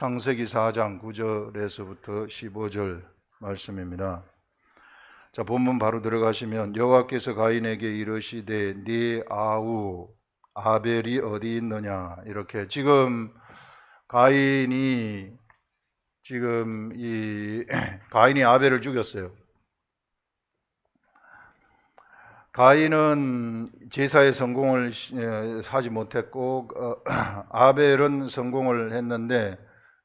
창세기 4장 9절에서부터 15절 말씀입니다. 자, 본문 바로 들어가시면 여호와께서 가인에게 이르시되 네 아우 아벨이 어디 있느냐, 이렇게 지금 가인이 아벨을 죽였어요. 가인은 제사에 성공을 하지 못했고 아벨은 성공을 했는데,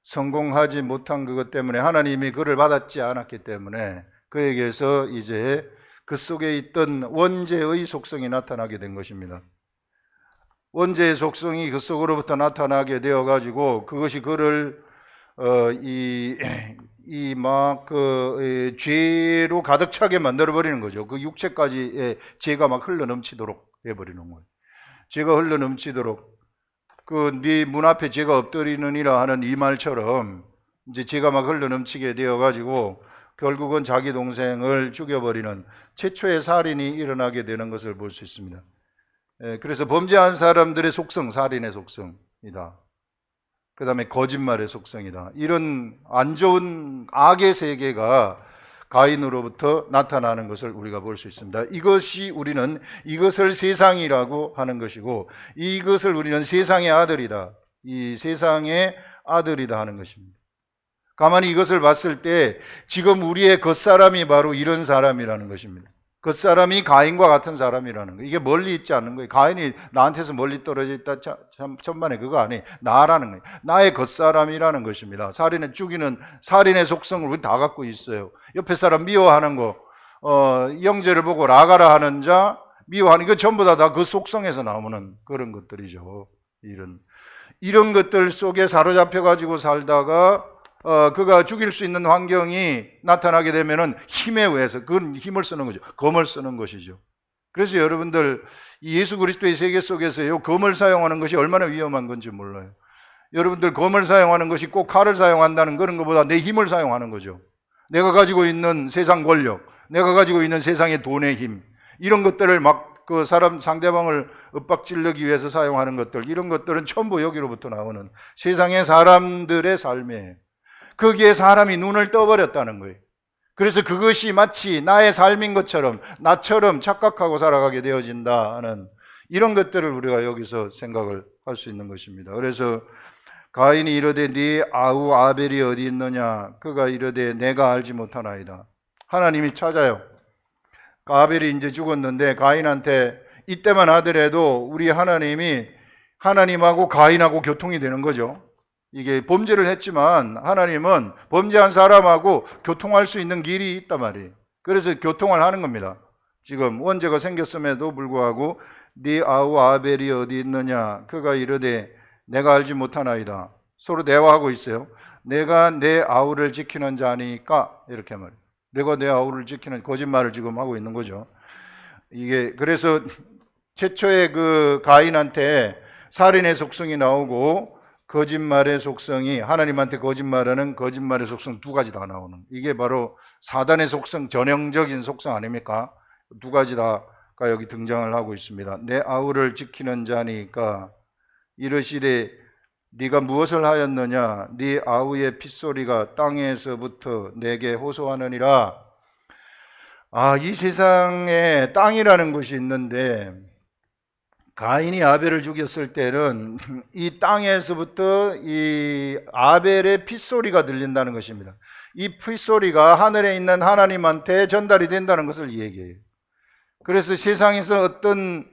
성공하지 못한 그것 때문에 하나님이 그를 받았지 않았기 때문에 그에게서 이제 그 속에 있던 원죄의 속성이 나타나게 된 것입니다. 원죄의 속성이 그 속으로부터 나타나게 되어 가지고 그것이 그를 죄로 가득 차게 만들어 버리는 거죠. 그 육체까지의 죄가 막 흘러 넘치도록 해 버리는 거예요. 죄가 흘러 넘치도록, 네 문 앞에 죄가 엎드리느니라 하는 이 말처럼 이제 죄가 막 흘러 넘치게 되어 가지고 결국은 자기 동생을 죽여버리는 최초의 살인이 일어나게 되는 것을 볼 수 있습니다. 그래서 범죄한 사람들의 속성, 살인의 속성이다. 그 다음에 거짓말의 속성이다. 이런 안 좋은 악의 세계가 가인으로부터 나타나는 것을 우리가 볼 수 있습니다. 우리는 이것을 세상이라고 하는 것이고, 이것을 우리는 세상의 아들이다, 이 세상의 아들이다 하는 것입니다. 가만히 이것을 봤을 때 지금 우리의 겉사람이 바로 이런 사람이라는 것입니다. 겉사람이 가인과 같은 사람이라는 거예요. 이게 멀리 있지 않는 거예요. 가인이 나한테서 멀리 떨어져 있다, 천만에 그거 아니에요. 나라는 거예요. 나의 겉사람이라는 것입니다. 죽이는 살인의 속성을 우리 다 갖고 있어요. 옆에 사람 미워하는 거, 형제를 보고 라가라 하는 자, 미워하는 거 전부 다 그 속성에서 나오는 그런 것들이죠. 이런 것들 속에 사로잡혀 가지고 살다가 그가 죽일 수 있는 환경이 나타나게 되면은 힘에 의해서, 그건 힘을 쓰는 거죠. 검을 쓰는 것이죠. 그래서 여러분들, 이 예수 그리스도의 세계 속에서요, 검을 사용하는 것이 얼마나 위험한 건지 몰라요. 여러분들, 검을 사용하는 것이 꼭 칼을 사용한다는 그런 것보다 내 힘을 사용하는 거죠. 내가 가지고 있는 세상 권력, 내가 가지고 있는 세상의 돈의 힘, 이런 것들을 막 상대방을 윽박지르기 위해서 사용하는 것들, 이런 것들은 전부 여기로부터 나오는 세상의 사람들의 삶이에요. 거기에 사람이 눈을 떠버렸다는 거예요. 그래서 그것이 마치 나의 삶인 것처럼, 나처럼 착각하고 살아가게 되어진다는 이런 것들을 우리가 여기서 생각을 할 수 있는 것입니다. 그래서 가인이 이르되 네 아우 아벨이 어디 있느냐, 그가 이르되 내가 알지 못하나이다. 하나님이 찾아요. 아벨이 이제 죽었는데 가인한테, 이때만 하더라도 우리 하나님이 하나님하고 가인하고 교통이 되는 거죠. 이게 범죄를 했지만 하나님은 범죄한 사람하고 교통할 수 있는 길이 있단 말이에요. 그래서 교통을 하는 겁니다. 지금 원죄가 생겼음에도 불구하고 네 아우 아벨이 어디 있느냐, 그가 이르되 내가 알지 못하나이다. 서로 대화하고 있어요. 내가 내 아우를 지키는 자니까, 이렇게 말해요. 내가 내 아우를 지키는, 거짓말을 지금 하고 있는 거죠. 그래서 최초의 그 가인한테 살인의 속성이 나오고 거짓말의 속성이, 하나님한테 거짓말하는 거짓말의 속성 두 가지 다 나오는, 이게 바로 사단의 속성, 전형적인 속성 아닙니까? 두 가지 다가 여기 등장을 하고 있습니다. 내 아우를 지키는 자니까 이르시되 네가 무엇을 하였느냐, 네 아우의 핏소리가 땅에서부터 내게 호소하느니라. 이 세상에 땅이라는 것이 있는데, 가인이 아벨을 죽였을 때는 이 땅에서부터 이 아벨의 핏소리가 들린다는 것입니다. 이 핏소리가 하늘에 있는 하나님한테 전달이 된다는 것을 얘기해요. 그래서 세상에서 어떤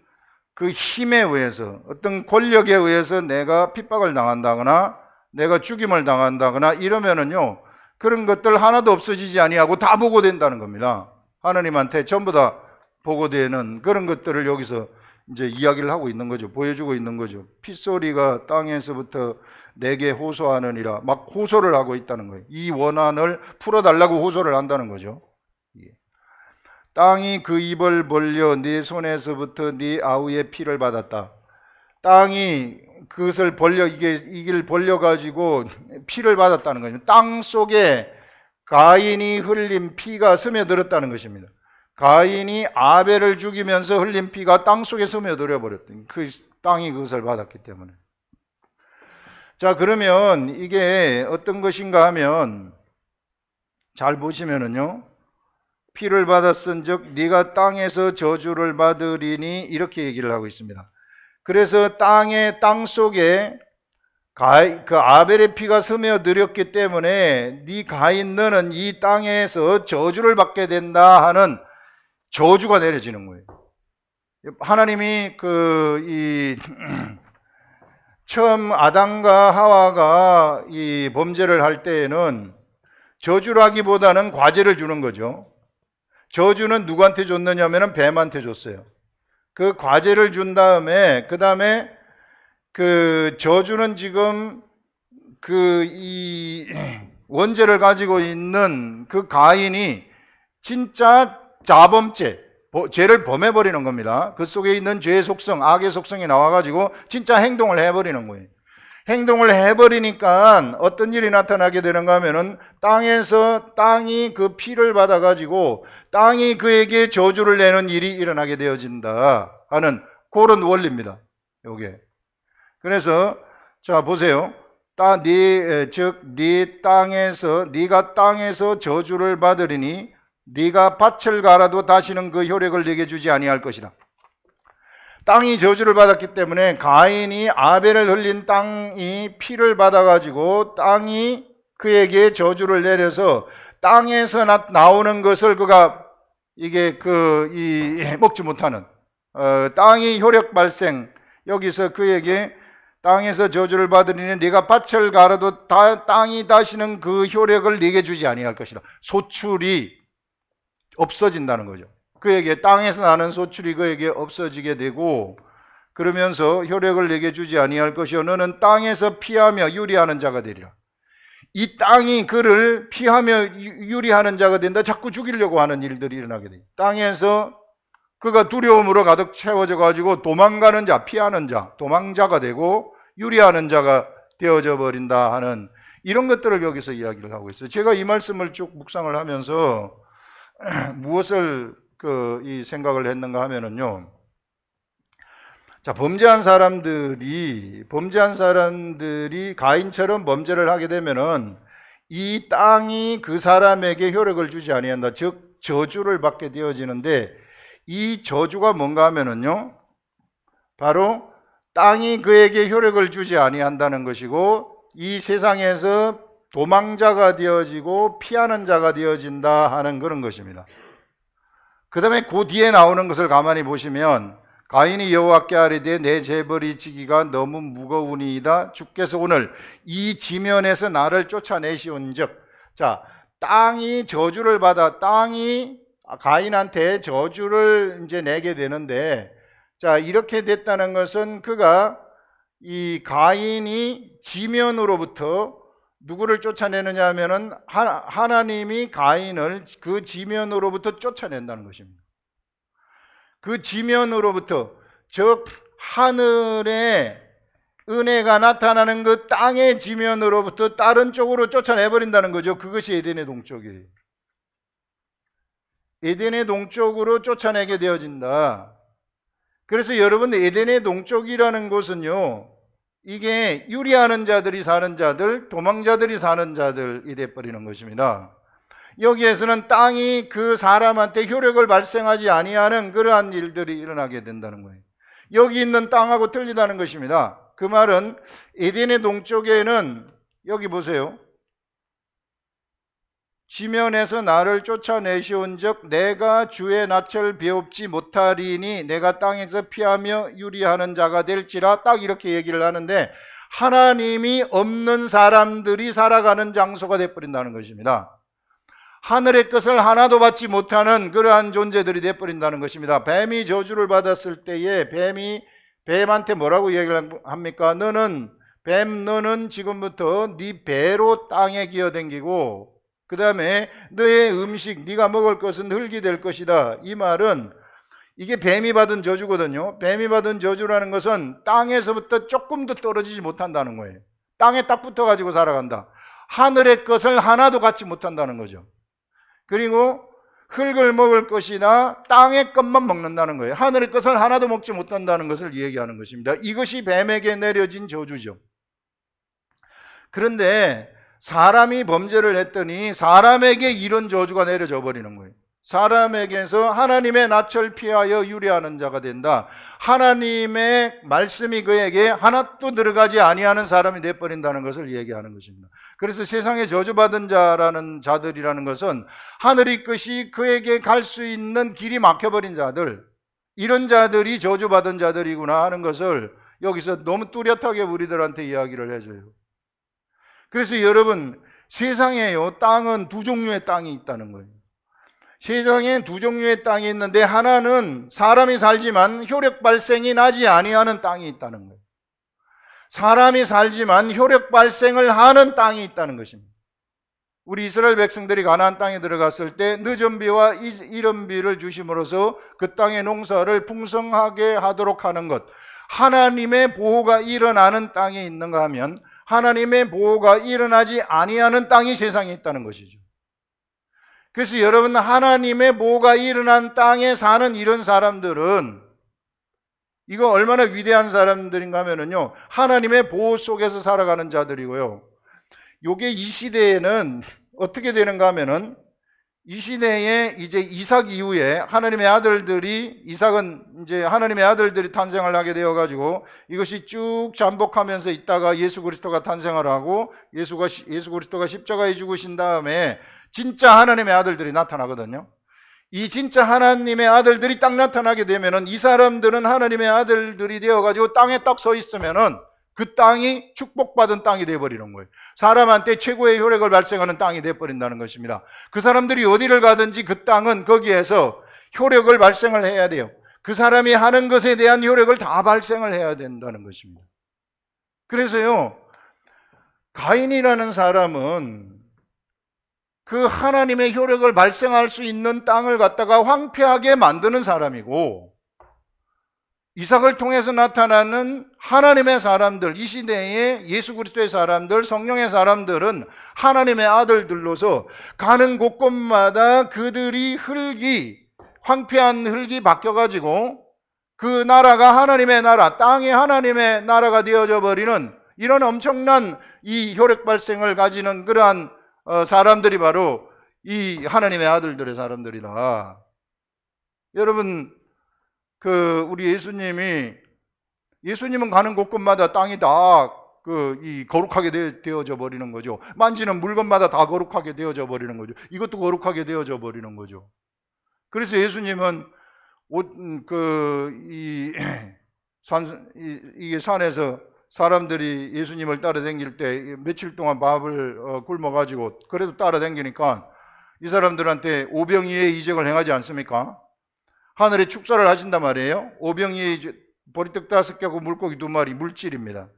그 힘에 의해서, 어떤 권력에 의해서 내가 핍박을 당한다거나 내가 죽임을 당한다거나 이러면은요, 그런 것들 하나도 없어지지 아니하고 다 보고된다는 겁니다. 하나님한테 전부 다 보고되는 그런 것들을 여기서 이제 이야기를 하고 있는 거죠. 보여주고 있는 거죠. 핏소리가 땅에서부터 내게 호소하느니라. 막 호소를 하고 있다는 거예요. 이 원한을 풀어달라고 호소를 한다는 거죠. 땅이 그 입을 벌려 네 손에서부터 네 아우의 피를 받았다. 땅이 그것을 이걸 벌려가지고 피를 받았다는 거죠. 땅 속에 가인이 흘린 피가 스며들었다는 것입니다. 가인이 아벨을 죽이면서 흘린 피가 땅 속에 스며들어 버렸던, 그 땅이 그것을 받았기 때문에. 자, 그러면 이게 어떤 것인가 하면 잘 보시면은요, 피를 받았은즉 네가 땅에서 저주를 받으리니 이렇게 얘기를 하고 있습니다. 그래서 땅 속에 그 아벨의 피가 스며들었기 때문에 네 가인 너는 이 땅에서 저주를 받게 된다 하는 저주가 내려지는 거예요. 하나님이 처음 아담과 하와가 이 범죄를 할 때에는 저주라기보다는 과제를 주는 거죠. 저주는 누구한테 줬느냐면은 뱀한테 줬어요. 그 과제를 준 다음에 그 다음에 그 저주는 지금 이 원죄를 가지고 있는 그 가인이 진짜 죄를 범해버리는 겁니다. 그 속에 있는 죄의 속성, 악의 속성이 나와가지고 진짜 행동을 해버리는 거예요. 행동을 해버리니까 어떤 일이 나타나게 되는가 하면은 땅이 그 피를 받아가지고 땅이 그에게 저주를 내는 일이 일어나게 되어진다 하는 그런 원리입니다. 요게. 그래서 자 보세요. 네가 땅에서 저주를 받으리니 네가 밭을 갈아도 다시는 그 효력을 네게 주지 아니할 것이다. 땅이 저주를 받았기 때문에 가인이 아벨을 흘린 땅이 피를 받아가지고 땅이 그에게 저주를 내려서 땅에서 나오는 것을 그가 먹지 못하는 땅이 효력 발생, 여기서 그에게 땅에서 저주를 받으리니 네가 밭을 갈아도 땅이 다시는 그 효력을 네게 주지 아니할 것이다. 소출이 없어진다는 거죠. 그에게 땅에서 나는 소출이 그에게 없어지게 되고, 그러면서 효력을 내게 주지 아니할 것이요 너는 땅에서 피하며 유리하는 자가 되리라. 이 땅이 그를 피하며 유리하는 자가 된다. 자꾸 죽이려고 하는 일들이 일어나게 돼요. 땅에서 그가 두려움으로 가득 채워져 가지고 도망가는 자, 피하는 자, 도망자가 되고 유리하는 자가 되어져 버린다 하는 이런 것들을 여기서 이야기를 하고 있어요. 제가 이 말씀을 쭉 묵상을 하면서 무엇을 이 생각을 했는가 하면은요. 자, 범죄한 사람들이 가인처럼 범죄를 하게 되면은 이 땅이 그 사람에게 효력을 주지 아니한다. 즉 저주를 받게 되어지는데, 이 저주가 뭔가 하면은요, 바로 땅이 그에게 효력을 주지 아니한다는 것이고, 이 세상에서 도망자가 되어지고 피하는 자가 되어진다 하는 그런 것입니다. 그 다음에 그 뒤에 나오는 것을 가만히 보시면, 가인이 여호와께 아뢰되 내 재벌이 지기가 너무 무거우니이다. 주께서 오늘 이 지면에서 나를 쫓아내시온즉, 자, 땅이 저주를 받아 땅이 가인한테 저주를 이제 내게 되는데, 자, 이렇게 됐다는 것은 그가 이 가인이 지면으로부터 누구를 쫓아내느냐 하면은 하나님이 가인을 그 지면으로부터 쫓아낸다는 것입니다. 그 지면으로부터, 즉 하늘에 은혜가 나타나는 그 땅의 지면으로부터 다른 쪽으로 쫓아내버린다는 거죠. 그것이 에덴의 동쪽이에요. 에덴의 동쪽으로 쫓아내게 되어진다. 그래서 여러분, 에덴의 동쪽이라는 곳은요, 이게 유리하는 자들이 사는 자들, 도망자들이 사는 자들이 돼버리는 것입니다. 여기에서는 땅이 그 사람한테 효력을 발생하지 아니하는 그러한 일들이 일어나게 된다는 거예요. 여기 있는 땅하고 틀리다는 것입니다. 그 말은 에덴의 동쪽에는, 여기 보세요, 지면에서 나를 쫓아내시온즉 내가 주의 낯을 배웁지 못하리니 내가 땅에서 피하며 유리하는 자가 될지라, 딱 이렇게 얘기를 하는데, 하나님이 없는 사람들이 살아가는 장소가 돼버린다는 것입니다. 하늘의 것을 하나도 받지 못하는 그러한 존재들이 돼버린다는 것입니다. 뱀이 저주를 받았을 때에 뱀한테 뭐라고 얘기를 합니까? 너는 지금부터 네 배로 땅에 기어댕기고, 그 다음에 너의 음식, 네가 먹을 것은 흙이 될 것이다. 이 말은 이게 뱀이 받은 저주거든요. 뱀이 받은 저주라는 것은 땅에서부터 조금도 떨어지지 못한다는 거예요. 땅에 딱 붙어가지고 살아간다. 하늘의 것을 하나도 갖지 못한다는 거죠. 그리고 흙을 먹을 것이나 땅의 것만 먹는다는 거예요. 하늘의 것을 하나도 먹지 못한다는 것을 얘기하는 것입니다. 이것이 뱀에게 내려진 저주죠. 그런데 사람이 범죄를 했더니 사람에게 이런 저주가 내려져 버리는 거예요. 사람에게서 하나님의 낯을 피하여 유래하는 자가 된다. 하나님의 말씀이 그에게 하나도 들어가지 아니하는 사람이 되어버린다는 것을 얘기하는 것입니다. 그래서 세상에 저주받은 자라는 자들이라는 것은 하늘의 끝이 그에게 갈 수 있는 길이 막혀버린 자들, 이런 자들이 저주받은 자들이구나 하는 것을 여기서 너무 뚜렷하게 우리들한테 이야기를 해줘요. 그래서 여러분, 세상에요, 땅은 두 종류의 땅이 있다는 거예요. 세상에 두 종류의 땅이 있는데 하나는 사람이 살지만 효력 발생이 나지 아니하는 땅이 있다는 거예요. 사람이 살지만 효력 발생을 하는 땅이 있다는 것입니다. 우리 이스라엘 백성들이 가나안 땅에 들어갔을 때 늦은 비와 이른 비를 주심으로써 그 땅의 농사를 풍성하게 하도록 하는 것, 하나님의 보호가 일어나는 땅에 있는가 하면 하나님의 보호가 일어나지 아니하는 땅이 세상에 있다는 것이죠. 그래서 여러분, 하나님의 보호가 일어난 땅에 사는 이런 사람들은 이거 얼마나 위대한 사람들인가 하면요, 하나님의 보호 속에서 살아가는 자들이고요. 요게 이 시대에는 어떻게 되는가 하면은, 이 시대에 이제 이삭 이후에 하나님의 아들들이, 이삭은 이제 하나님의 아들들이 탄생을 하게 되어 가지고 이것이 쭉 잠복하면서 있다가 예수 그리스도가 탄생을 하고 예수 그리스도가 십자가에 죽으신 다음에 진짜 하나님의 아들들이 나타나거든요. 이 진짜 하나님의 아들들이 딱 나타나게 되면은 이 사람들은 하나님의 아들들이 되어 가지고 땅에 딱 서 있으면은 그 땅이 축복받은 땅이 되어버리는 거예요. 사람한테 최고의 효력을 발생하는 땅이 되어버린다는 것입니다. 그 사람들이 어디를 가든지 그 땅은 거기에서 효력을 발생을 해야 돼요. 그 사람이 하는 것에 대한 효력을 다 발생을 해야 된다는 것입니다. 그래서요, 가인이라는 사람은 그 하나님의 효력을 발생할 수 있는 땅을 갖다가 황폐하게 만드는 사람이고, 이삭을 통해서 나타나는 하나님의 사람들, 이 시대의 예수 그리스도의 사람들, 성령의 사람들은 하나님의 아들들로서 가는 곳곳마다 그들이 황폐한 흙이 바뀌어가지고 그 나라가 하나님의 나라, 땅이 하나님의 나라가 되어져 버리는 이런 엄청난 이 효력 발생을 가지는 그러한 사람들이 바로 이 하나님의 아들들의 사람들이다. 여러분, 우리 예수님은 가는 곳곳마다 땅이 다 거룩하게 되어져 버리는 거죠. 만지는 물건마다 다 거룩하게 되어져 버리는 거죠. 이것도 거룩하게 되어져 버리는 거죠. 그래서 예수님은 이게 산에서 사람들이 예수님을 따라다닐 때 며칠 동안 밥을 굶어가지고 그래도 따라다니니까 이 사람들한테 오병이의 이적을 행하지 않습니까? 하늘에 축사를 하신단 말이에요. 오병이의 보리떡 5개하고 물고기 2마리, 물질입니다.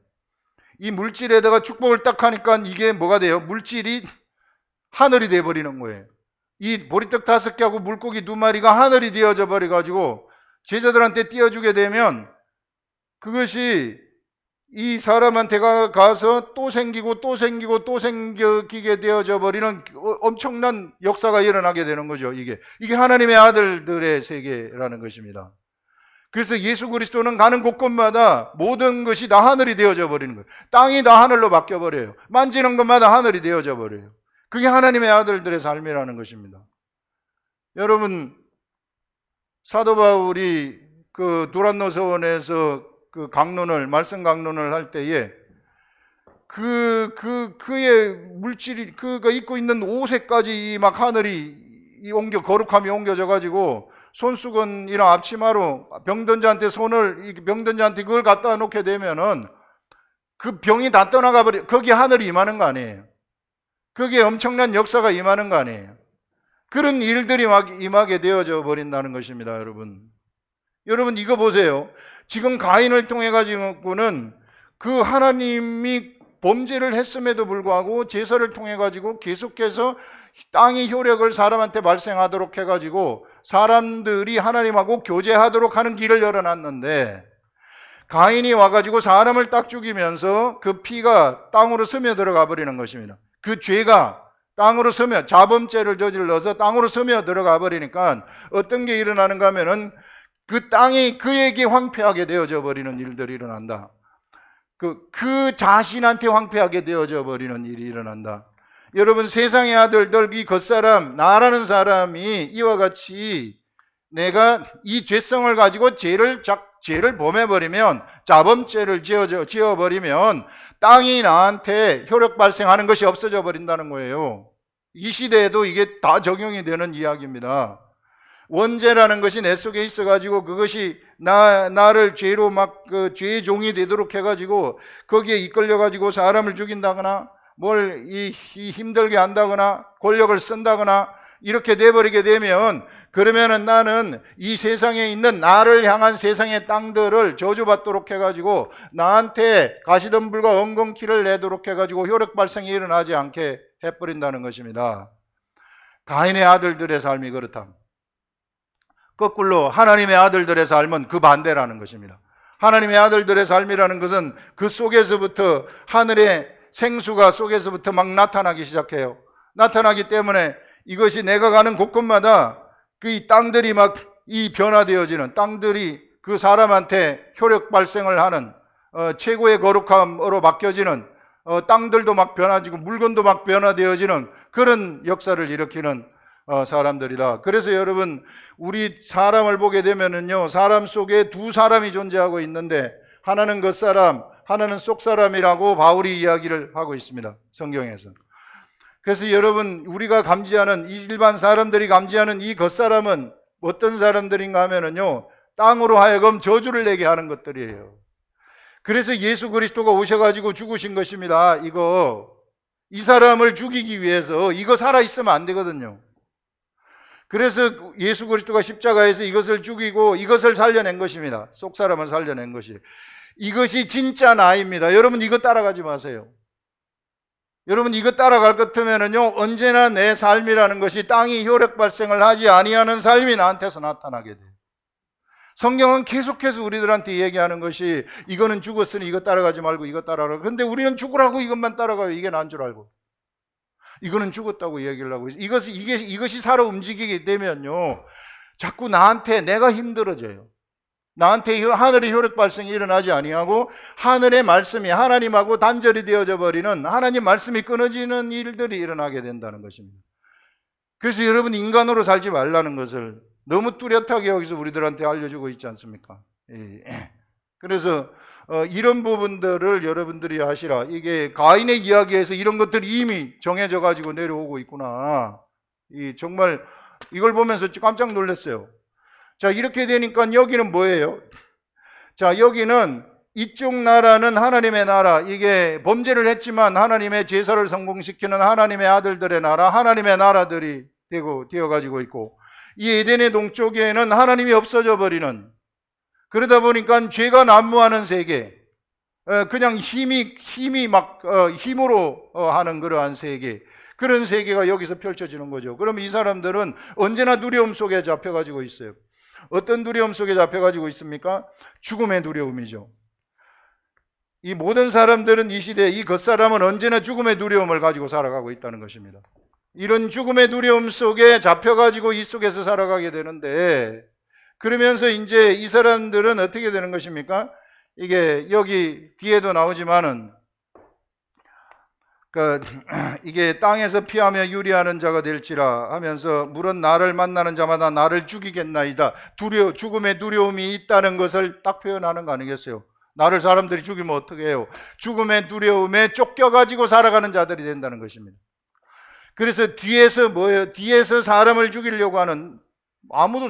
이 물질에다가 축복을 딱 하니까 이게 뭐가 돼요? 물질이 하늘이 되어버리는 거예요. 이 보리떡 5개하고 물고기 2마리가 하늘이 되어져 버려가지고 제자들한테 띄워주게 되면 그것이 이 사람한테 가서 또 생기고 또 생기고 또 생기게 되어져 버리는 엄청난 역사가 일어나게 되는 거죠. 이게 하나님의 아들들의 세계라는 것입니다. 그래서 예수 그리스도는 가는 곳곳마다 모든 것이 다 하늘이 되어져 버리는 거예요. 땅이 다 하늘로 바뀌어 버려요. 만지는 것마다 하늘이 되어져 버려요. 그게 하나님의 아들들의 삶이라는 것입니다. 여러분, 사도 바울이 두란노 서원에서 말씀 강론을 할 때에 그의 물질이 그가 입고 있는 옷에까지 막 하늘이 거룩함이 옮겨져 가지고 손수건이랑 앞치마로 병든자한테 그걸 갖다 놓게 되면은 그 병이 다 떠나가 버려. 거기에 하늘이 임하는 거 아니에요. 거기에 엄청난 역사가 임하는 거 아니에요. 그런 일들이 막 임하게 되어져 버린다는 것입니다, 여러분. 여러분, 이거 보세요. 지금 가인을 통해 가지고는 그 하나님이 범죄를 했음에도 불구하고 제사를 통해 가지고 계속해서 땅의 효력을 사람한테 발생하도록 해 가지고 사람들이 하나님하고 교제하도록 하는 길을 열어놨는데, 가인이 와가지고 사람을 딱 죽이면서 그 피가 땅으로 스며들어가 버리는 것입니다. 그 죄가 땅으로 자범죄를 저질러서 땅으로 스며들어가 버리니까 어떤 게 일어나는가 하면은 그 땅이 그에게 황폐하게 되어져 버리는 일들이 일어난다. 그 자신한테 황폐하게 되어져 버리는 일이 일어난다. 여러분, 세상의 아들들, 이 겉사람, 나라는 사람이 이와 같이 내가 이 죄성을 가지고 죄를 범해버리면, 자범죄를 지어버리면 땅이 나한테 효력 발생하는 것이 없어져 버린다는 거예요. 이 시대에도 이게 다 적용이 되는 이야기입니다. 원죄라는 것이 내 속에 있어가지고 그것이 나를 죄로 죄의 종이 되도록 해가지고 거기에 이끌려가지고 사람을 죽인다거나 뭘 힘들게 한다거나 권력을 쓴다거나 이렇게 돼버리게 되면, 그러면은 나는 이 세상에 있는 나를 향한 세상의 땅들을 저주받도록 해가지고 나한테 가시덤불과 엉겅퀴를 내도록 해가지고 효력 발생이 일어나지 않게 해버린다는 것입니다. 가인의 아들들의 삶이 그렇다. 거꾸로 하나님의 아들들의 삶은 그 반대라는 것입니다. 하나님의 아들들의 삶이라는 것은 그 속에서부터 하늘의 생수가 속에서부터 막 나타나기 시작해요. 나타나기 때문에 이것이 내가 가는 곳곳마다 그 땅들이 막 변화되어지는, 땅들이 그 사람한테 효력 발생을 하는 최고의 거룩함으로 바뀌어지는, 땅들도 막 변화지고 물건도 막 변화되어지는 그런 역사를 일으키는 사람들이다. 그래서 여러분, 우리 사람을 보게 되면은요, 사람 속에 두 사람이 존재하고 있는데 하나는 겉사람, 하나는 속사람이라고 바울이 이야기를 하고 있습니다, 성경에서. 그래서 여러분, 우리가 감지하는, 이 일반 사람들이 감지하는 이 겉사람은 어떤 사람들인가 하면은요, 땅으로 하여금 저주를 내게 하는 것들이에요. 그래서 예수 그리스도가 오셔가지고 죽으신 것입니다. 이 사람을 죽이기 위해서 이거 살아있으면 안 되거든요. 그래서 예수 그리스도가 십자가에서 이것을 죽이고 이것을 살려낸 것입니다. 속 사람을 살려낸 것이. 이것이 진짜 나입니다. 여러분, 이거 따라가지 마세요. 여러분, 이거 따라갈 것 같으면은요, 언제나 내 삶이라는 것이 땅이 효력 발생을 하지 아니하는 삶이 나한테서 나타나게 돼요. 성경은 계속해서 우리들한테 얘기하는 것이, 이거는 죽었으니 이거 따라가지 말고 이거 따라가라. 그런데 우리는 죽으라고 이것만 따라가요. 이게 난 줄 알고. 이거는 죽었다고 얘기를 하고 있어요. 이것이 살아 움직이게 되면요, 자꾸 내가 힘들어져요. 나한테 하늘의 효력 발생이 일어나지 아니하고 하늘의 말씀이 하나님하고 단절이 되어져 버리는, 하나님 말씀이 끊어지는 일들이 일어나게 된다는 것입니다. 그래서 여러분, 인간으로 살지 말라는 것을 너무 뚜렷하게 여기서 우리들한테 알려주고 있지 않습니까? 그래서 이런 부분들을 여러분들이 하시라. 이게 가인의 이야기에서 이런 것들이 이미 정해져 가지고 내려오고 있구나. 정말 이걸 보면서 깜짝 놀랐어요. 자, 이렇게 되니까 여기는 뭐예요? 자, 여기는 이쪽 나라는 하나님의 나라, 이게 범죄를 했지만 하나님의 제사를 성공시키는 하나님의 아들들의 나라, 하나님의 나라들이 되어가지고 있고, 이 에덴의 동쪽에는 하나님이 없어져 버리는, 그러다 보니까 죄가 난무하는 세계, 그냥 힘으로 하는 그러한 세계, 그런 세계가 여기서 펼쳐지는 거죠. 그럼 이 사람들은 언제나 두려움 속에 잡혀가지고 있어요. 어떤 두려움 속에 잡혀가지고 있습니까? 죽음의 두려움이죠. 이 모든 사람들은 이 시대, 이 겉사람은 언제나 죽음의 두려움을 가지고 살아가고 있다는 것입니다. 이런 죽음의 두려움 속에 잡혀가지고 이 속에서 살아가게 되는데, 그러면서 이제 이 사람들은 어떻게 되는 것입니까? 이게 여기 뒤에도 나오지만은, 이게 땅에서 피하며 유리하는 자가 될지라 하면서, 물은 나를 만나는 자마다 나를 죽이겠나이다. 죽음의 두려움이 있다는 것을 딱 표현하는 거 아니겠어요? 나를 사람들이 죽이면 어떻게 해요? 죽음의 두려움에 쫓겨가지고 살아가는 자들이 된다는 것입니다. 그래서 뒤에서 뭐예요? 뒤에서 사람을 죽이려고 하는, 아무도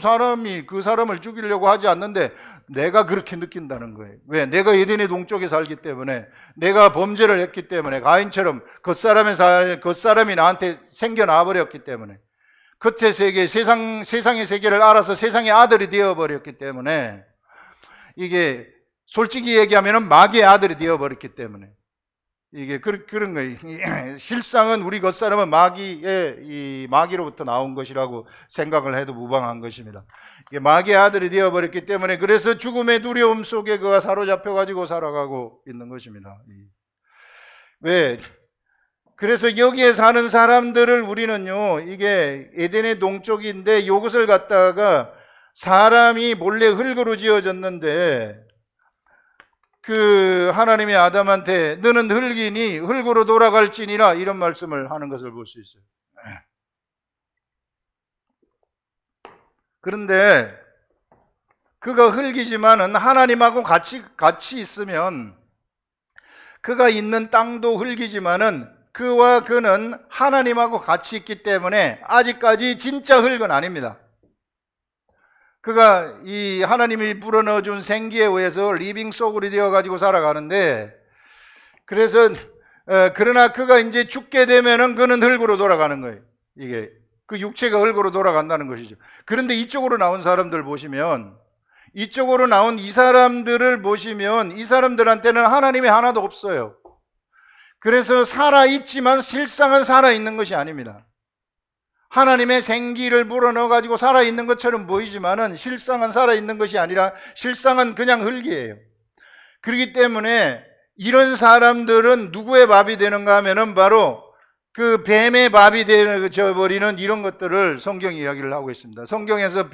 그 사람을 죽이려고 하지 않는데 내가 그렇게 느낀다는 거예요. 왜? 내가 에덴의 동쪽에 살기 때문에, 내가 범죄를 했기 때문에, 가인처럼 겉사람이 나한테 생겨나 버렸기 때문에, 겉의 세계, 세상의 세계를 알아서 세상의 아들이 되어버렸기 때문에, 이게 솔직히 얘기하면 마귀의 아들이 되어버렸기 때문에, 이게 그런 거예요. 실상은 우리 겉사람은 마귀로부터 나온 것이라고 생각을 해도 무방한 것입니다. 이게 마귀의 아들이 되어버렸기 때문에, 그래서 죽음의 두려움 속에 그가 사로잡혀가지고 살아가고 있는 것입니다. 왜? 그래서 여기에 사는 사람들을 우리는요, 이게 에덴의 동쪽인데 이것을 갖다가 사람이 몰래 흙으로 지어졌는데, 그 하나님이 아담한테 너는 흙이니 흙으로 돌아갈지니라 이런 말씀을 하는 것을 볼 수 있어요. 그런데 그가 흙이지만은 하나님하고 같이 있으면 그가 있는 땅도 흙이지만은 그와 그는 하나님하고 같이 있기 때문에 아직까지 진짜 흙은 아닙니다. 그가 이 하나님이 불어넣어준 생기에 의해서 리빙 소울이 되어가지고 살아가는데, 그래서 그러나 그가 이제 죽게 되면은 그는 흙으로 돌아가는 거예요. 이게 그 육체가 흙으로 돌아간다는 것이죠. 그런데 이쪽으로 나온 사람들 보시면, 이쪽으로 나온 이 사람들을 보시면 이 사람들한테는 하나님이 하나도 없어요. 그래서 살아있지만 실상은 살아있는 것이 아닙니다. 하나님의 생기를 불어넣어가지고 살아있는 것처럼 보이지만은 실상은 살아있는 것이 아니라 실상은 그냥 흙이에요. 그렇기 때문에 이런 사람들은 누구의 밥이 되는가 하면은 바로 그 뱀의 밥이 되어버리는 이런 것들을 성경이 이야기를 하고 있습니다. 성경에서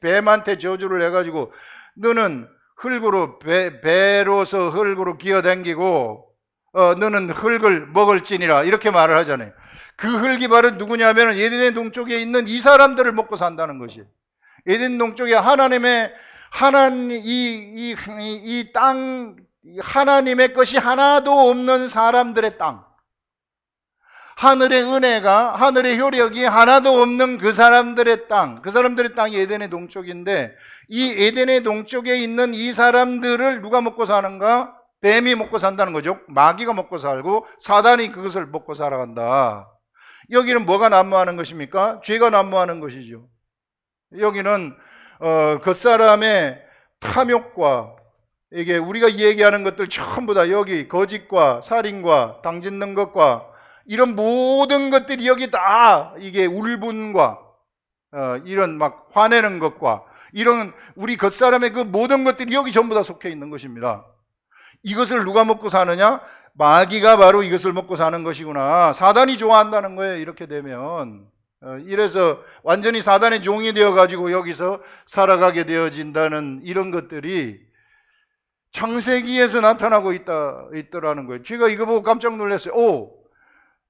뱀한테 저주를 해가지고 너는 흙으로 배로서 흙으로 기어다니고 너는 흙을 먹을지니라 이렇게 말을 하잖아요. 그 흙이 바로 누구냐면 에덴의 동쪽에 있는 이 사람들을 먹고 산다는 것이에요. 에덴 동쪽에 이 땅, 하나님의 것이 하나도 없는 사람들의 땅, 하늘의 은혜가, 하늘의 효력이 하나도 없는 그 사람들의 땅, 그 사람들의 땅이 에덴의 동쪽인데, 이 에덴의 동쪽에 있는 이 사람들을 누가 먹고 사는가? 뱀이 먹고 산다는 거죠. 마귀가 먹고 살고 사단이 그것을 먹고 살아간다. 여기는 뭐가 난무하는 것입니까? 죄가 난무하는 것이죠. 여기는 겉사람의 탐욕과, 이게 우리가 얘기하는 것들 전부 다 여기 거짓과 살인과 당짓는 것과 이런 모든 것들이 여기 다 이게 울분과 이런 막 화내는 것과 이런 우리 겉사람의 그 모든 것들이 여기 전부 다 속해 있는 것입니다. 이것을 누가 먹고 사느냐? 마귀가 바로 이것을 먹고 사는 것이구나. 사단이 좋아한다는 거예요. 이렇게 되면 이래서 완전히 사단의 종이 되어가지고 여기서 살아가게 되어진다는 이런 것들이 창세기에서 나타나고 있더라는 거예요. 제가 이거 보고 깜짝 놀랐어요.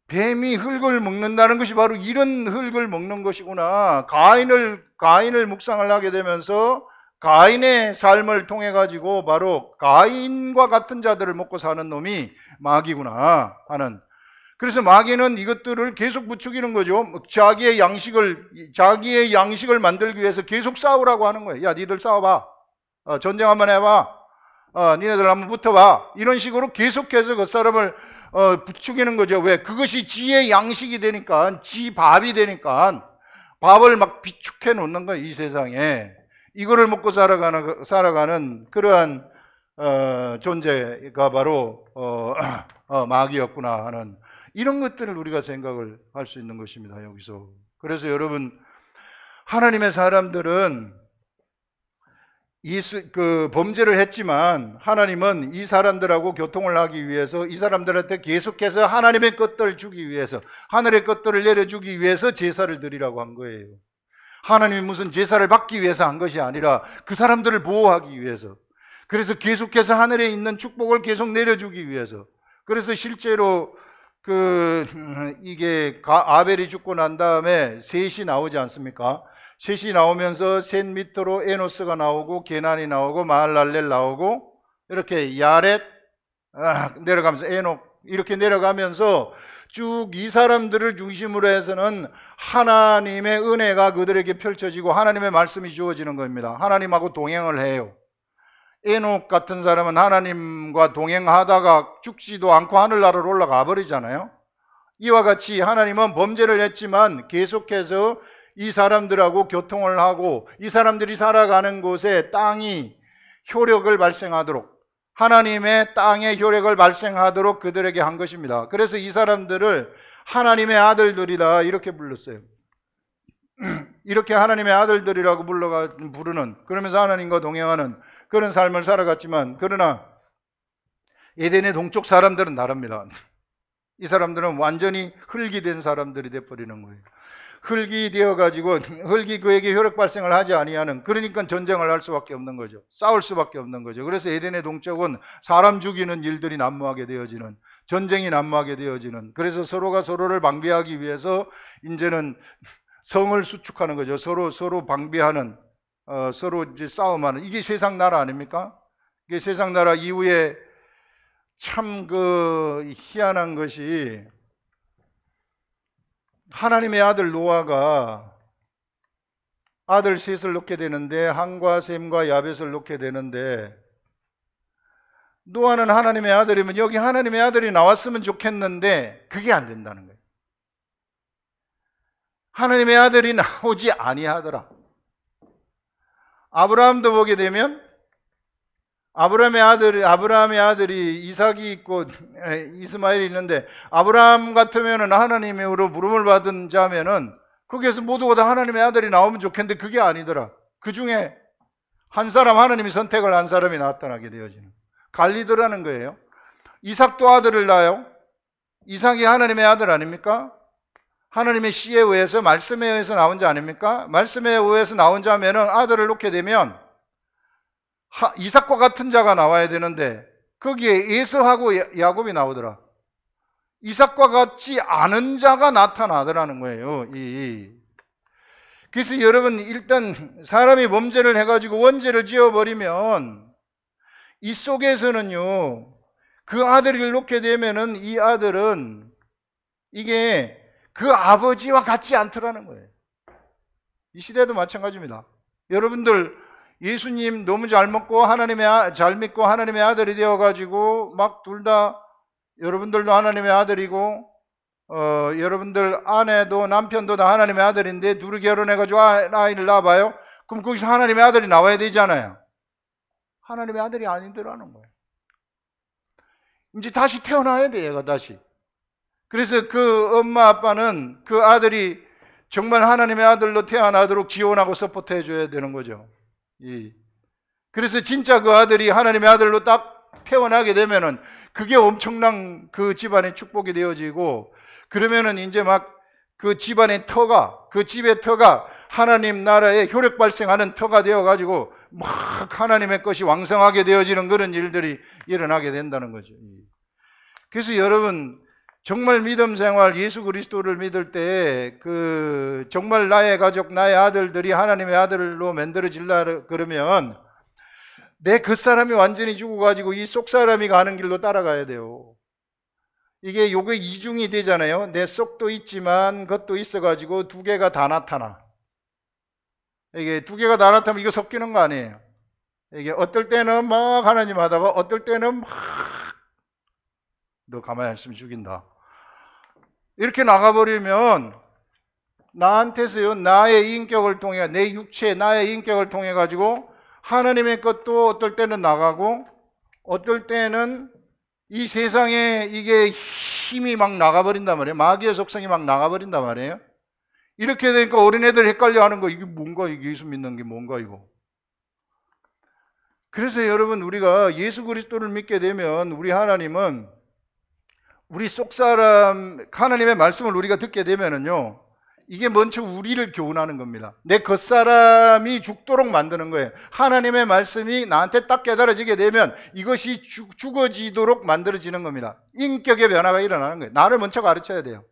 뱀이 흙을 먹는다는 것이 바로 이런 흙을 먹는 것이구나. 가인을 묵상을 하게 되면서 가인의 삶을 통해 가지고 바로 가인과 같은 자들을 먹고 사는 놈이 마귀구나 하는. 그래서 마귀는 이것들을 계속 부추기는 거죠. 자기의 양식을 만들기 위해서 계속 싸우라고 하는 거예요. 야, 니들 싸워봐. 전쟁 한번 해봐. 니네들 한번 붙어봐. 이런 식으로 계속해서 그 사람을 부추기는 거죠. 왜? 그것이 지의 양식이 되니까, 지 밥이 되니까 밥을 막 비축해 놓는 거예요. 이 세상에. 이거를 먹고 살아가는 그러한 존재가 바로 마귀였구나 하는 이런 것들을 우리가 생각을 할 수 있는 것입니다. 여기서. 그래서 여러분, 하나님의 사람들은 그 범죄를 했지만 하나님은 이 사람들하고 교통을 하기 위해서 이 사람들한테 계속해서 하나님의 것들을 주기 위해서, 하늘의 것들을 내려주기 위해서 제사를 드리라고 한 거예요. 하나님이 무슨 제사를 받기 위해서 한 것이 아니라 그 사람들을 보호하기 위해서, 그래서 계속해서 하늘에 있는 축복을 계속 내려주기 위해서. 그래서 실제로 이게 아벨이 죽고 난 다음에 셋이 나오지 않습니까? 셋이 나오면서 셋 밑으로 에노스가 나오고 게난이 나오고 마할랄렐 나오고 이렇게 야렛 내려가면서 에녹 이렇게 내려가면서 쭉 이 사람들을 중심으로 해서는 하나님의 은혜가 그들에게 펼쳐지고 하나님의 말씀이 주어지는 겁니다. 하나님하고 동행을 해요. 에녹 같은 사람은 하나님과 동행하다가 죽지도 않고 하늘나라로 올라가 버리잖아요. 이와 같이 하나님은 범죄를 했지만 계속해서 이 사람들하고 교통을 하고 이 사람들이 살아가는 곳에 땅이 효력을 발생하도록, 하나님의 땅의 효력을 발생하도록 그들에게 한 것입니다. 그래서 이 사람들을 하나님의 아들들이다 이렇게 불렀어요. 이렇게 하나님의 아들들이라고 부르는, 그러면서 하나님과 동행하는 그런 삶을 살아갔지만, 그러나 에덴의 동쪽 사람들은 다릅니다. 이 사람들은 완전히 흙이 된 사람들이 돼버리는 거예요. 흙이 되어가지고 흙이 그에게 혈액 발생을 하지 아니하는, 그러니까 전쟁을 할 수밖에 없는 거죠. 싸울 수밖에 없는 거죠. 그래서 에덴의 동쪽은 사람 죽이는 일들이 난무하게 되어지는, 전쟁이 난무하게 되어지는, 그래서 서로가 서로를 방비하기 위해서 이제는 성을 수축하는 거죠. 서로 방비하는, 서로 이제 싸움하는, 이게 세상 나라 아닙니까? 이게 세상 나라 이후에 참 그 희한한 것이, 하나님의 아들 노아가 아들 셋을 낳게 되는데, 함과 셈과 야벳을 낳게 되는데, 노아는 하나님의 아들이면 여기 하나님의 아들이 나왔으면 좋겠는데 그게 안 된다는 거예요. 하나님의 아들이 나오지 아니하더라. 아브라함도 보게 되면 아브라함의 아들이 이삭이 있고 이스마엘이 있는데, 아브라함 같으면은 하나님으로 부름을 받은 자면은 거기에서 모두가 다 하나님의 아들이 나오면 좋겠는데 그게 아니더라. 그 중에 한 사람, 하나님이 선택을 한 사람이 나타나게 되어지는, 갈리더라는 거예요. 이삭도 아들을 낳아요. 이삭이 하나님의 아들 아닙니까? 하나님의 시에 의해서, 말씀에 의해서 나온 자 아닙니까? 말씀에 의해서 나온 자면은 아들을 놓게 되면 이삭과 같은 자가 나와야 되는데 거기에 에서하고 야곱이 나오더라. 이삭과 같지 않은 자가 나타나더라는 거예요. 그래서 여러분, 일단 사람이 범죄를 해가지고 원죄를 지어버리면 이 속에서는요, 그 아들을 놓게 되면은 이 아들은 이게 그 아버지와 같지 않더라는 거예요. 이 시대도 마찬가지입니다. 여러분들 예수님 너무 잘 믿고 잘 믿고 하나님의 아들이 되어가지고 막 둘 다, 여러분들도 하나님의 아들이고 여러분들 아내도 남편도 다 하나님의 아들인데 둘이 결혼해가지고 아이를 낳아봐요. 그럼 거기서 하나님의 아들이 나와야 되잖아요. 하나님의 아들이 아니더라는 거예요. 이제 다시 태어나야 돼, 얘가 다시. 그래서 그 엄마 아빠는 그 아들이 정말 하나님의 아들로 태어나도록 지원하고 서포트해 줘야 되는 거죠. 그래서 진짜 그 아들이 하나님의 아들로 딱 태어나게 되면은 그게 엄청난 그 집안의 축복이 되어지고, 그러면은 이제 막 그 집안의 터가, 그 집의 터가 하나님 나라의 효력 발생하는 터가 되어가지고 막 하나님의 것이 왕성하게 되어지는 그런 일들이 일어나게 된다는 거죠. 그래서 여러분, 정말 믿음 생활, 예수 그리스도를 믿을 때 그 정말 나의 가족, 나의 아들들이 하나님의 아들로 만들어질라 그러면 내 겉사람이 완전히 죽어가지고 이 속사람이 가는 길로 따라가야 돼요. 이게 요게 이중이 되잖아요. 내 속도 있지만 겉도 있어가지고 두 개가 다 나타나. 이게 두 개가 다 나타나면 이거 섞이는 거 아니에요. 이게 어떨 때는 막 하나님 하다가 어떨 때는 막 너 가만히 안 있으면 죽인다. 이렇게 나가버리면 나한테서요, 나의 인격을 통해, 내 육체, 나의 인격을 통해 가지고 하나님의 것도 어떨 때는 나가고 어떨 때는 이 세상에 이게 힘이 막 나가버린단 말이에요. 마귀의 속성이 막 나가버린단 말이에요. 이렇게 되니까 어린애들 헷갈려 하는 거, 이게 뭔가, 이게 예수 믿는 게 뭔가 이거. 그래서 여러분, 우리가 예수 그리스도를 믿게 되면 우리 하나님은 우리 속사람, 하나님의 말씀을 우리가 듣게 되면은요, 이게 먼저 우리를 교훈하는 겁니다. 내 겉사람이 죽도록 만드는 거예요. 하나님의 말씀이 나한테 딱 깨달아지게 되면 이것이 죽어지도록 만들어지는 겁니다. 인격의 변화가 일어나는 거예요. 나를 먼저 가르쳐야 돼요.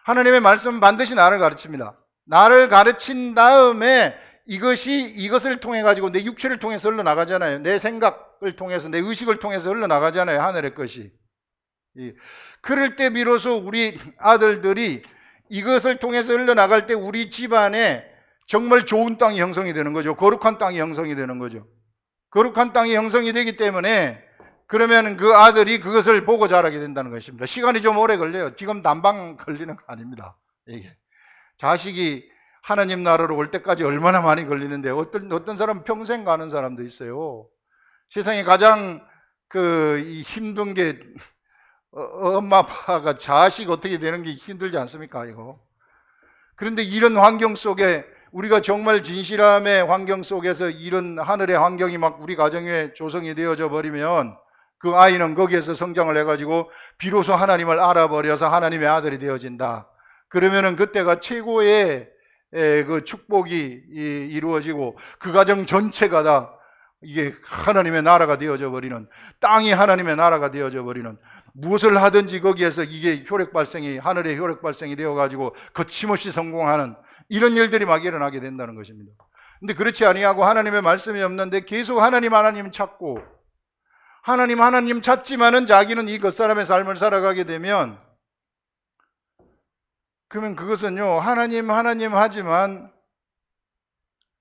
하나님의 말씀은 반드시 나를 가르칩니다. 나를 가르친 다음에 이것을 통해 가지고 내 육체를 통해서 흘러나가잖아요. 내 생각을 통해서, 내 의식을 통해서 흘러나가잖아요. 하늘의 것이. 그럴 때 비로소 우리 아들들이 이것을 통해서 흘러나갈 때 우리 집안에 정말 좋은 땅이 형성이 되는 거죠. 거룩한 땅이 형성이 되는 거죠. 거룩한 땅이 형성이 되기 때문에 그러면 그 아들이 그것을 보고 자라게 된다는 것입니다. 시간이 좀 오래 걸려요. 지금 단방 걸리는 거 아닙니다. 이게 자식이 하나님 나라로 올 때까지 얼마나 많이 걸리는데, 어떤 사람은 평생 가는 사람도 있어요. 세상에 가장 힘든 게 엄마 아빠가 자식 어떻게 되는 게 힘들지 않습니까, 이거? 그런데 이런 환경 속에 우리가 정말 진실함의 환경 속에서 이런 하늘의 환경이 막 우리 가정에 조성이 되어져 버리면 그 아이는 거기에서 성장을 해가지고 비로소 하나님을 알아버려서 하나님의 아들이 되어진다. 그러면은 그때가 최고의 그 축복이 이루어지고 그 가정 전체가 다 이게 하나님의 나라가 되어져 버리는, 땅이 하나님의 나라가 되어져 버리는, 무엇을 하든지 거기에서 이게 효력 발생이, 하늘의 효력 발생이 되어 가지고 거침없이 성공하는 이런 일들이 막 일어나게 된다는 것입니다. 근데 그렇지 아니하고 하나님의 말씀이 없는데 계속 하나님 찾고, 하나님 찾지만은 자기는 이 겉사람의 삶을 살아가게 되면, 그러면 그것은요, 하나님 하지만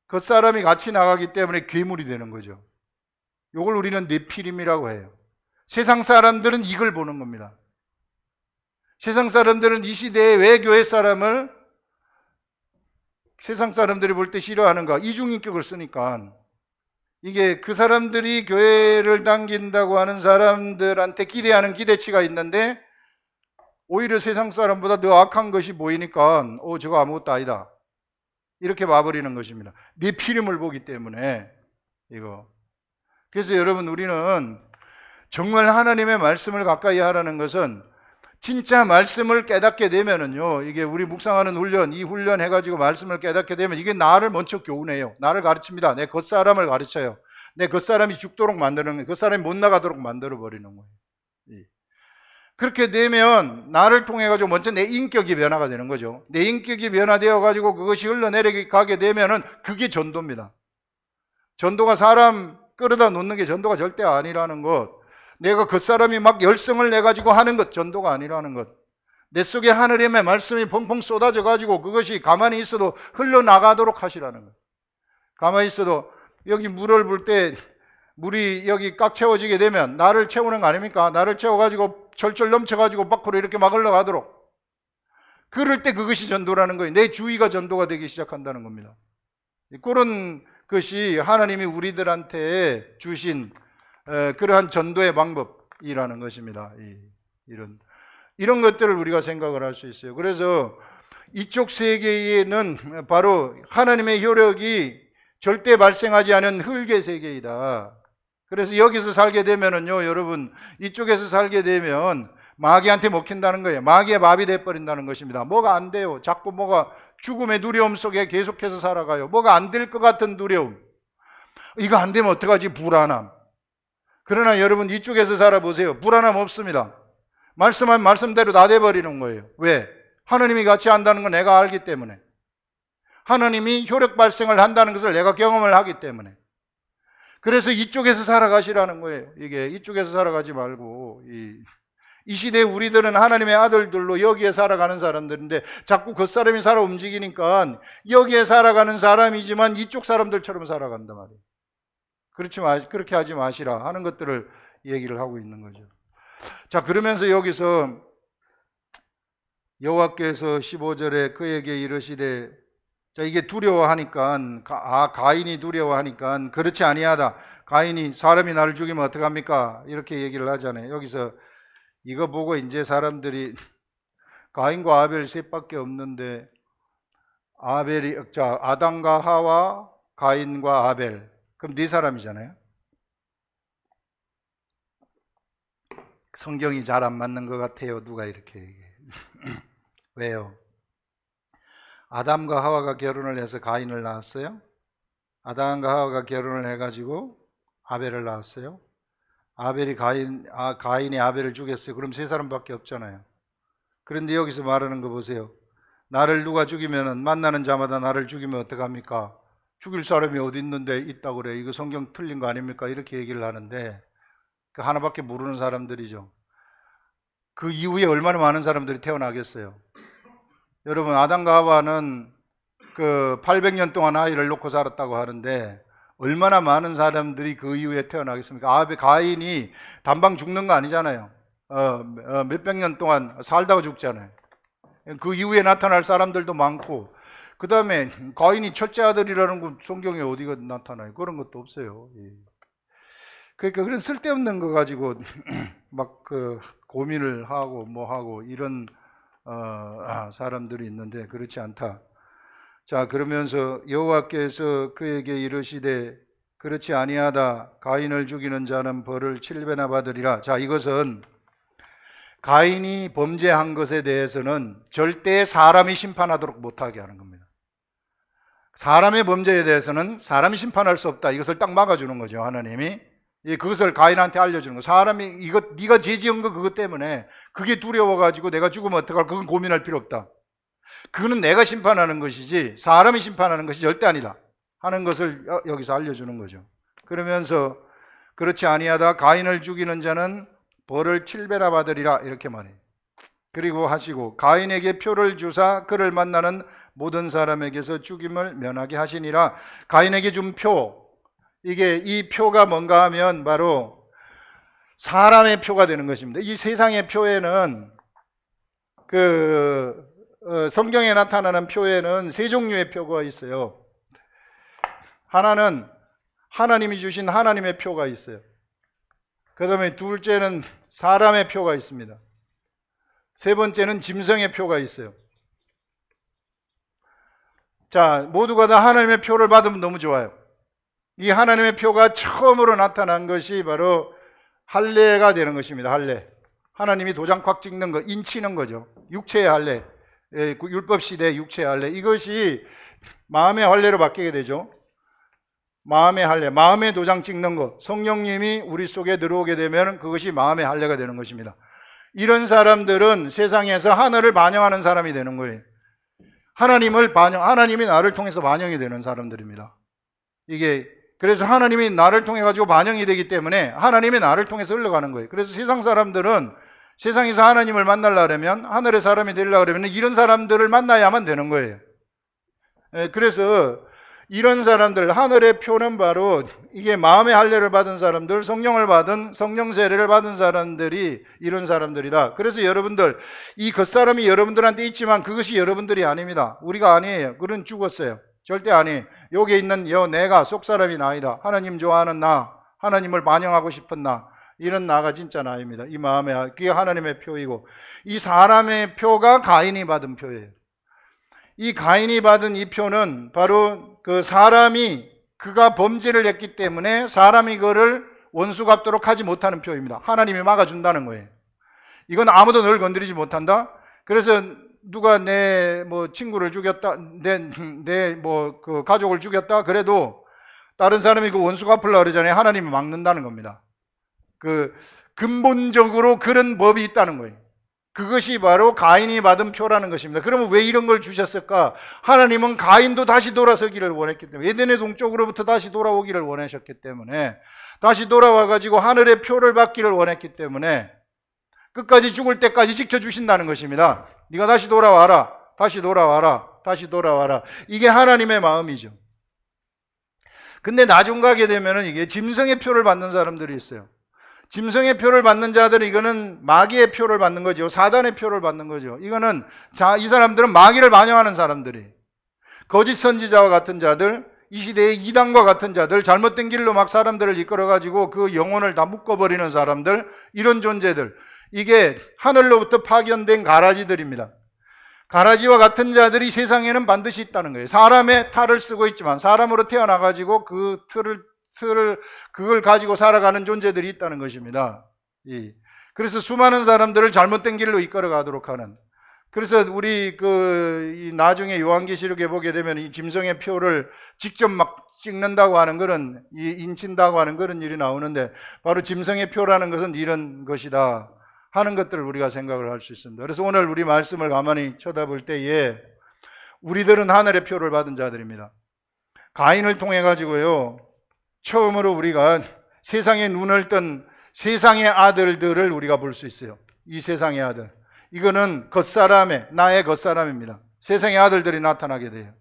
겉사람이 같이 나가기 때문에 괴물이 되는 거죠. 이걸 우리는 네피림이라고 해요. 세상 사람들은 이걸 보는 겁니다. 세상 사람들은 이 시대에 왜 교회 사람을 세상 사람들이 볼 때 싫어하는가? 이중인격을 쓰니까. 이게 그 사람들이 교회를 당긴다고 하는 사람들한테 기대하는 기대치가 있는데 오히려 세상 사람보다 더 악한 것이 보이니까 저거 아무것도 아니다, 이렇게 봐버리는 것입니다. 네피림을 보기 때문에 이거. 그래서 여러분, 우리는 정말 하나님의 말씀을 가까이 하라는 것은 진짜 말씀을 깨닫게 되면은요, 이게 우리 묵상하는 훈련, 이 훈련 해가지고 말씀을 깨닫게 되면 이게 나를 먼저 교훈해요. 나를 가르칩니다. 내 겉사람을 가르쳐요. 내 겉사람이 죽도록 만드는 거예요. 겉사람이 못 나가도록 만들어버리는 거예요. 그렇게 되면 나를 통해 가지고 먼저 내 인격이 변화가 되는 거죠. 내 인격이 변화되어 가지고 그것이 흘러내려가게 되면은 그게 전도입니다. 전도가 사람 끌어다 놓는 게 전도가 절대 아니라는 것. 내가 겉사람이 막 열성을 내 가지고 하는 것, 전도가 아니라는 것. 내 속에 하나님의 말씀이 펑펑 쏟아져 가지고 그것이 가만히 있어도 흘러나가도록 하시라는 것. 가만히 있어도 여기 물을 볼 때 물이 여기 꽉 채워지게 되면 나를 채우는 거 아닙니까? 나를 채워가지고 철철 넘쳐가지고 밖으로 이렇게 막 흘러가도록. 그럴 때 그것이 전도라는 거예요. 내 주의가 전도가 되기 시작한다는 겁니다. 그런 것이 하나님이 우리들한테 주신 그러한 전도의 방법이라는 것입니다. 이런 것들을 우리가 생각을 할 수 있어요. 그래서 이쪽 세계에는 바로 하나님의 효력이 절대 발생하지 않은 흙의 세계이다. 그래서 여기서 살게 되면은요, 여러분, 이쪽에서 살게 되면 마귀한테 먹힌다는 거예요. 마귀의 밥이 돼버린다는 것입니다. 뭐가 안 돼요. 자꾸 뭐가 죽음의 두려움 속에 계속해서 살아가요. 뭐가 안 될 것 같은 두려움. 이거 안 되면 어떡하지? 불안함. 그러나 여러분, 이쪽에서 살아보세요. 불안함 없습니다. 말씀한 말씀대로 다 돼버리는 거예요. 왜? 하나님이 같이 한다는 건 내가 알기 때문에. 하나님이 효력 발생을 한다는 것을 내가 경험을 하기 때문에. 그래서 이쪽에서 살아가시라는 거예요. 이게 이쪽에서 살아가지 말고, 이 시대에 우리들은 하나님의 아들들로 여기에 살아가는 사람들인데 자꾸 겉사람이 살아 움직이니까 여기에 살아가는 사람이지만 이쪽 사람들처럼 살아간단 말이에요. 그렇게 하지 마시라 하는 것들을 얘기를 하고 있는 거죠. 자, 그러면서 여기서 여호와께서 15절에 그에게 이르시되, 자, 이게 두려워하니까, 가인이 두려워하니까 그렇지 아니하다. 가인이 사람이 나를 죽이면 어떡합니까? 이렇게 얘기를 하잖아요. 여기서 이거 보고 이제 사람들이 가인과 아벨 셋밖에 없는데 아담과 하와, 가인과 아벨, 그럼 네 사람이잖아요. 성경이 잘 안 맞는 것 같아요. 누가 이렇게 얘기해요. 왜요? 아담과 하와가 결혼을 해서 가인을 낳았어요. 아담과 하와가 결혼을 해가지고 아벨을 낳았어요. 가인이 아벨을 죽였어요. 그럼 세 사람밖에 없잖아요. 그런데 여기서 말하는 거 보세요. 나를 누가 죽이면은, 만나는 자마다 나를 죽이면 어떡합니까? 죽일 사람이 어디 있는데 있다고 그래. 이거 성경 틀린 거 아닙니까? 이렇게 얘기를 하는데, 그 하나밖에 모르는 사람들이죠. 그 이후에 얼마나 많은 사람들이 태어나겠어요. 여러분, 아담과 하와는 그 800년 동안 아이를 놓고 살았다고 하는데 얼마나 많은 사람들이 그 이후에 태어나겠습니까? 가인이 단방 죽는 거 아니잖아요. 몇백 년 동안 살다가 죽잖아요. 그 이후에 나타날 사람들도 많고, 그 다음에 가인이 첫째 아들이라는 건 성경에 어디가 나타나요? 그런 것도 없어요. 그러니까 그런 쓸데없는 거 가지고 막 그 고민을 하고 뭐 하고 이런 사람들이 있는데 그렇지 않다. 자, 그러면서 여호와께서 그에게 이르시되, 그렇지 아니하다 가인을 죽이는 자는 벌을 7배나 받으리라. 자, 이것은 가인이 범죄한 것에 대해서는 절대 사람이 심판하도록 못하게 하는 겁니다. 사람의 범죄에 대해서는 사람이 심판할 수 없다. 이것을 딱 막아주는 거죠, 하나님이. 그것을 가인한테 알려주는 거. 사람이 이거 네가 죄 지은 거 그것 때문에 그게 두려워가지고 내가 죽으면 어떡할, 그건 고민할 필요 없다. 그거는 내가 심판하는 것이지 사람이 심판하는 것이 절대 아니다 하는 것을 여기서 알려주는 거죠. 그러면서 그렇지 아니하다 가인을 죽이는 자는 벌을 7배나 받으리라 이렇게 말해요. 그리고 하시고 가인에게 표를 주사 그를 만나는 모든 사람에게서 죽임을 면하게 하시니라. 가인에게 준 표, 이 표가 뭔가 하면 바로 사람의 표가 되는 것입니다. 이 세상의 표에는 성경에 나타나는 표에는 세 종류의 표가 있어요. 하나는 하나님이 주신 하나님의 표가 있어요. 그 다음에 둘째는 사람의 표가 있습니다. 세 번째는 짐승의 표가 있어요. 자, 모두가 다 하나님의 표를 받으면 너무 좋아요. 이 하나님의 표가 처음으로 나타난 것이 바로 할례가 되는 것입니다. 할례. 하나님이 도장 콱 찍는 거, 인치는 거죠. 육체의 할례. 율법 시대 육체의 할례. 이것이 마음의 할례로 바뀌게 되죠. 마음의 할례, 마음의 도장 찍는 것. 성령님이 우리 속에 들어오게 되면 그것이 마음의 할례가 되는 것입니다. 이런 사람들은 세상에서 하늘을 반영하는 사람이 되는 거예요. 하나님이 나를 통해서 반영이 되는 사람들입니다. 그래서 하나님이 나를 통해 가지고 반영이 되기 때문에 하나님이 나를 통해서 흘러가는 거예요. 그래서 세상 사람들은 세상에서 하나님을 만나려면, 하늘의 사람이 되려면 이런 사람들을 만나야만 되는 거예요. 그래서 이런 사람들, 하늘의 표는 바로 이게 마음의 할례를 받은 사람들, 성령을 받은, 성령 세례를 받은 사람들이 이런 사람들이다. 그래서 여러분들, 이 겉사람이 여러분들한테 있지만 그것이 여러분들이 아닙니다. 우리가 아니에요. 그건 죽었어요. 절대 아니에요. 여기 있는 내가 속사람이 나이다. 하나님 좋아하는 나, 하나님을 반영하고 싶은 나, 이런 나가 진짜 나입니다. 이 마음의, 그게 하나님의 표이고, 이 사람의 표가 가인이 받은 표예요. 이 가인이 받은 이 표는 바로 그 사람이 그가 범죄를 했기 때문에 사람이 그를 원수 갚도록 하지 못하는 표입니다. 하나님이 막아준다는 거예요. 이건 아무도 널 건드리지 못한다. 그래서 누가 내 친구를 죽였다, 내 가족을 죽였다. 그래도 다른 사람이 그 원수 갚으려고 그러잖아요. 하나님이 막는다는 겁니다. 근본적으로 그런 법이 있다는 거예요. 그것이 바로 가인이 받은 표라는 것입니다. 그러면 왜 이런 걸 주셨을까? 하나님은 가인도 다시 돌아서기를 원했기 때문에, 에덴의 동쪽으로부터 다시 돌아오기를 원하셨기 때문에, 다시 돌아와가지고 하늘의 표를 받기를 원했기 때문에 끝까지 죽을 때까지 지켜주신다는 것입니다. 네가 다시 돌아와라, 다시 돌아와라, 다시 돌아와라. 이게 하나님의 마음이죠. 근데 나중 가게 되면은 이게 짐승의 표를 받는 사람들이 있어요. 짐승의 표를 받는 자들은 이거는 마귀의 표를 받는 거죠. 사단의 표를 받는 거죠. 이거는 이 사람들은 마귀를 반영하는 사람들이, 거짓 선지자와 같은 자들, 이 시대의 이단과 같은 자들, 잘못된 길로 막 사람들을 이끌어가지고 그 영혼을 다 묶어버리는 사람들, 이런 존재들, 이게 하늘로부터 파견된 가라지들입니다. 가라지와 같은 자들이 세상에는 반드시 있다는 거예요. 사람의 탈을 쓰고 있지만 사람으로 태어나가지고 그 그걸 가지고 살아가는 존재들이 있다는 것입니다. 그래서 수많은 사람들을 잘못된 길로 이끌어 가도록 하는. 그래서 우리 이 나중에 요한계시록에 보게 되면 이 짐승의 표를 직접 막 찍는다고 하는 그런, 인친다고 하는 그런 일이 나오는데, 바로 짐승의 표라는 것은 이런 것이다 하는 것들을 우리가 생각을 할 수 있습니다. 그래서 오늘 우리 말씀을 가만히 쳐다볼 때에 우리들은 하늘의 표를 받은 자들입니다. 가인을 통해 가지고요, 처음으로 우리가 세상에 눈을 뜬 세상의 아들들을 우리가 볼 수 있어요. 이 세상의 아들, 이거는 나의 겉사람입니다. 세상의 아들들이 나타나게 돼요.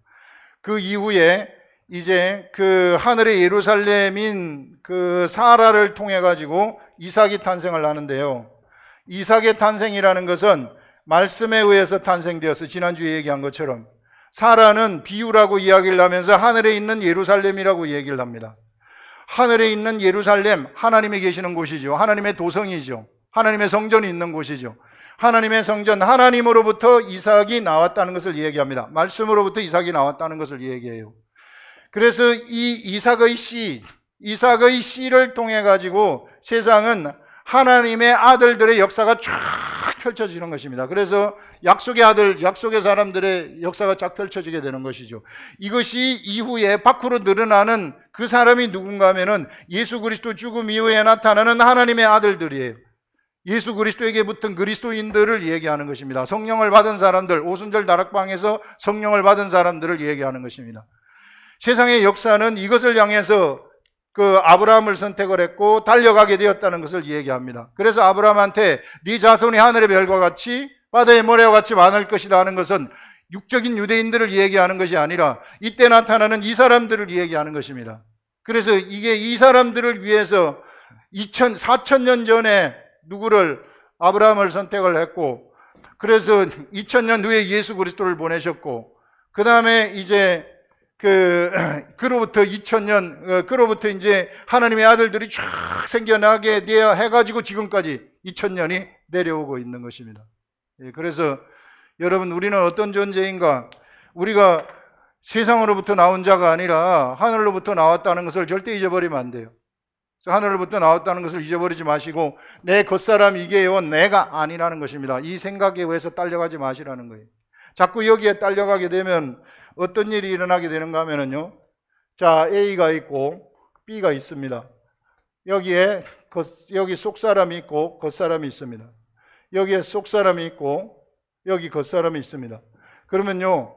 그 이후에 이제 그 하늘의 예루살렘인 그 사라를 통해 가지고 이삭이 탄생을 하는데요, 이삭의 탄생이라는 것은 말씀에 의해서 탄생되어서, 지난주에 얘기한 것처럼 사라는 비유라고 이야기를 하면서 하늘에 있는 예루살렘이라고 얘기를 합니다. 하늘에 있는 예루살렘, 하나님이 계시는 곳이죠. 하나님의 도성이죠. 하나님의 성전이 있는 곳이죠. 하나님의 성전, 하나님으로부터 이삭이 나왔다는 것을 얘기합니다. 말씀으로부터 이삭이 나왔다는 것을 얘기해요. 그래서 이 이삭의 씨, 이삭의 씨를 통해 가지고 세상은 하나님의 아들들의 역사가 쫙 펼쳐지는 것입니다. 그래서 약속의 아들, 약속의 사람들의 역사가 쫙 펼쳐지게 되는 것이죠. 이것이 이후에 밖으로 늘어나는 그 사람이 누군가 하면은 예수 그리스도 죽음 이후에 나타나는 하나님의 아들들이에요. 예수 그리스도에게 붙은 그리스도인들을 얘기하는 것입니다. 성령을 받은 사람들, 오순절 다락방에서 성령을 받은 사람들을 얘기하는 것입니다. 세상의 역사는 이것을 향해서 그 아브라함을 선택을 했고 달려가게 되었다는 것을 얘기합니다. 그래서 아브라함한테 네 자손이 하늘의 별과 같이 바다의 모래와 같이 많을 것이다 하는 것은 육적인 유대인들을 얘기하는 것이 아니라 이때 나타나는 이 사람들을 얘기하는 것입니다. 그래서 이게 이 사람들을 위해서 4,000년 전에 누구를 아브라함을 선택을 했고 그래서 2000년 후에 예수 그리스도를 보내셨고 그 다음에 이제 그로부터 2000년, 그로부터 이제 하나님의 아들들이 쫙 생겨나게 되어 해가지고 지금까지 2000년이 내려오고 있는 것입니다. 그래서 여러분, 우리는 어떤 존재인가? 우리가 세상으로부터 나온 자가 아니라 하늘로부터 나왔다는 것을 절대 잊어버리면 안 돼요. 하늘로부터 나왔다는 것을 잊어버리지 마시고 내 겉사람 이게요, 내가 아니라는 것입니다. 이 생각에 의해서 딸려가지 마시라는 거예요. 자꾸 여기에 딸려가게 되면 어떤 일이 일어나게 되는가 하면은요, 자, A가 있고 B가 있습니다. 여기 속사람이 있고 겉사람이 있습니다. 여기에 속사람이 있고 여기 겉사람이 있습니다. 그러면요,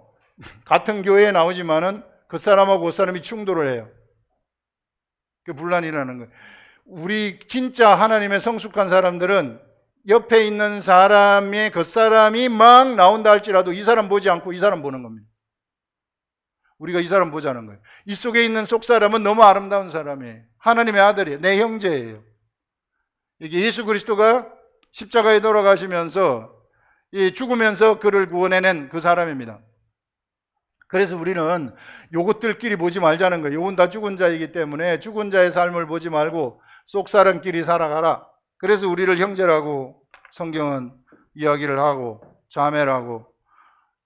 같은 교회에 나오지만은 겉사람하고 겉사람이 충돌을 해요. 그 분란이라는 거예요. 우리 진짜 하나님의 성숙한 사람들은 옆에 있는 사람의 겉사람이 막 나온다 할지라도 이 사람 보지 않고 이 사람 보는 겁니다. 우리가 이 사람 보자는 거예요. 이 속에 있는 속사람은 너무 아름다운 사람이에요. 하나님의 아들이에요. 내 형제예요. 이게 예수 그리스도가 십자가에 돌아가시면서 죽으면서 그를 구원해낸 그 사람입니다. 그래서 우리는 요것들끼리 보지 말자는 거예요. 요건 다 죽은 자이기 때문에 죽은 자의 삶을 보지 말고 속사람끼리 살아가라. 그래서 우리를 형제라고 성경은 이야기를 하고 자매라고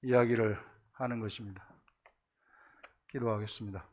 이야기를 하는 것입니다. 기도하겠습니다.